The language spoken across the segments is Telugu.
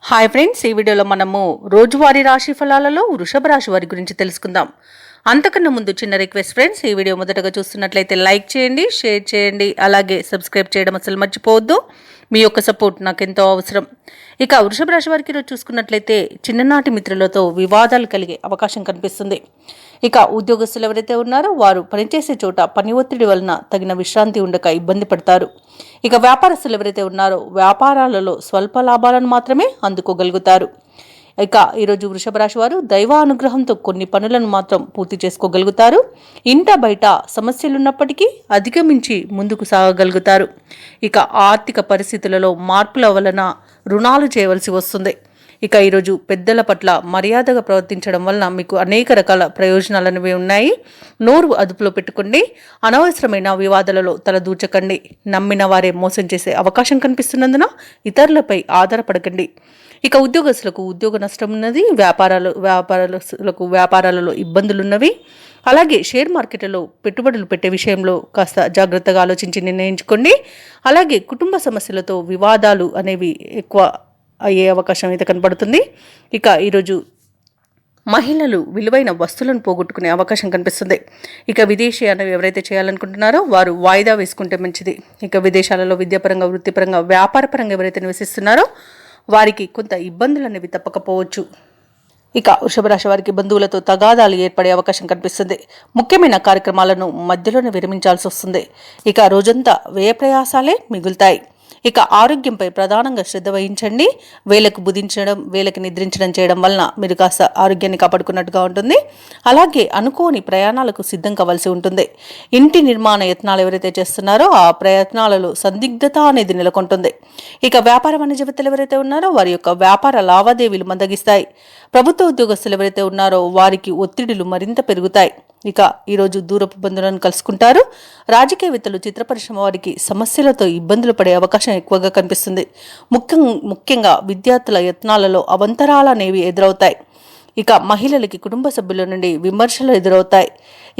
హాయ్ ఫ్రెండ్స్, ఈ వీడియోలో మనము రోజువారీ రాశి ఫలాలలో వృషభ రాశి వారి గురించి తెలుసుకుందాం. అంతకన్నా ముందు చిన్న రిక్వెస్ట్ ఫ్రెండ్స్, ఈ వీడియో మొదటగా చూస్తున్నట్లయితే లైక్ చేయండి, షేర్ చేయండి, అలాగే సబ్స్క్రైబ్ చేయడం అసలు మర్చిపోవద్దు. మీ యొక్క సపోర్ట్ నాకు ఎంతో అవసరం. ఇక వృషభ రాశి వారికి ఈరోజు చూసుకున్నట్లయితే చిన్ననాటి మిత్రులతో వివాదాలు కలిగే అవకాశం కనిపిస్తుంది. ఇక ఉద్యోగస్తులు ఎవరైతే ఉన్నారో వారు పనిచేసే చోట పని ఒత్తిడి వలన తగిన విశ్రాంతి ఉండక ఇబ్బంది పడతారు. ఇక వ్యాపారస్తులు ఎవరైతే ఉన్నారో వ్యాపారాలలో స్వల్ప లాభాలను మాత్రమే అందుకోగలుగుతారు. ఇక ఈరోజు వృషభ రాశి వారు దైవ అనుగ్రహంతో కొన్ని పనులను మాత్రం పూర్తి చేసుకోగలుగుతారు. ఇంట బయట సమస్యలున్నప్పటికీ అధిగమించి ముందుకు సాగగలుగుతారు. ఇక ఆర్థిక పరిస్థితులలో మార్పుల వలన రుణాలు చేయవలసి వస్తుంది. ఇక ఈరోజు పెద్దల పట్ల మర్యాదగా ప్రవర్తించడం వలన మీకు అనేక రకాల ప్రయోజనాలు అనేవి ఉన్నాయి. నోరు అదుపులో పెట్టుకోండి. అనవసరమైన వివాదాలలో తలదూచకండి. నమ్మిన వారే మోసం చేసే అవకాశం కనిపిస్తున్నందున ఇతరులపై ఆధారపడకండి. ఇక ఉద్యోగస్తులకు ఉద్యోగ నష్టం ఉన్నది. వ్యాపారాలలో ఇబ్బందులున్నవి. అలాగే షేర్ మార్కెట్లలో పెట్టుబడులు పెట్టే విషయంలో కాస్త జాగ్రత్తగా ఆలోచించి నిర్ణయించుకోండి. అలాగే కుటుంబ సమస్యలతో వివాదాలు అనేవి ఎక్కువ అయ్యే అవకాశం అయితే కనబడుతుంది. ఇక ఈరోజు మహిళలు విలువైన వస్తువులను పోగొట్టుకునే అవకాశం కనిపిస్తుంది. ఇక విదేశీయానం ఎవరైతే చేయాలనుకుంటున్నారో వారు వాయిదా వేసుకుంటే మంచిది. ఇక విదేశాలలో విద్యాపరంగా, వృత్తిపరంగా, వ్యాపారపరంగా ఎవరైతే నివసిస్తున్నారో వారికి కొంత ఇబ్బందులు అనేవి తప్పకపోవచ్చు. ఇక వృషభ రాశి వారికి బంధువులతో తగాదాలు ఏర్పడే అవకాశం కనిపిస్తుంది. ముఖ్యమైన కార్యక్రమాలను మధ్యలోనే విరమించాల్సి వస్తుంది. ఇక రోజంతా వ్యయ ప్రయాసాలే మిగులుతాయి. ఇక ఆరోగ్యంపై ప్రధానంగా శ్రద్ధ వహించండి. వేలకు బుధించడం, వేలకు నిద్రించడం చేయడం వలన మీరు కాస్త ఆరోగ్యాన్ని కాపాడుకున్నట్టుగా ఉంటుంది. అలాగే అనుకోని ప్రయాణాలకు సిద్ధం కావాల్సి ఉంటుంది. ఇంటి నిర్మాణ యత్నాలు ఎవరైతే చేస్తున్నారో ఆ ప్రయత్నాలలో సందిగ్ధత అనేది నెలకొంటుంది. ఇక వ్యాపార వాణిజ్యవేత్తలు ఎవరైతే ఉన్నారో వారి యొక్క వ్యాపార లావాదేవీలు మందగిస్తాయి. ప్రభుత్వ ఉద్యోగస్తులు ఎవరైతే ఉన్నారో వారికి ఒత్తిడులు మరింత పెరుగుతాయి. ఇక ఈరోజు దూరపు బంధువులను కలుసుకుంటారు. రాజకీయవేత్తలు, చిత్ర పరిశ్రమ వారికి సమస్యలతో ఇబ్బందులు పడే అవకాశం ఎక్కువగా కనిపిస్తుంది. ముఖ్యంగా విద్యార్థుల యత్నాలలో అవంతరాలు అనేవి ఎదురవుతాయి. ఇక మహిళలకి కుటుంబ సభ్యుల నుండి విమర్శలు ఎదురవుతాయి.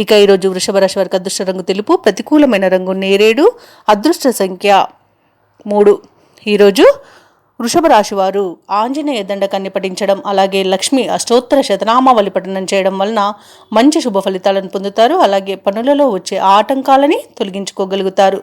ఇక ఈరోజు వృషభ రాశి వారికి అదృష్ట రంగు తెలుపు, ప్రతికూలమైన రంగు నేరేడు, అదృష్ట సంఖ్య 3. ఈరోజు వృషభ రాశి వారు ఆంజనేయ దండకాన్ని పఠించడం, అలాగే లక్ష్మి అష్టోత్తర శతనామావళి పఠనం చేయడం వలన మంచి శుభ ఫలితాలను పొందుతారు. అలాగే పనులలో వచ్చే ఆటంకాలని తొలగించుకోగలుగుతారు.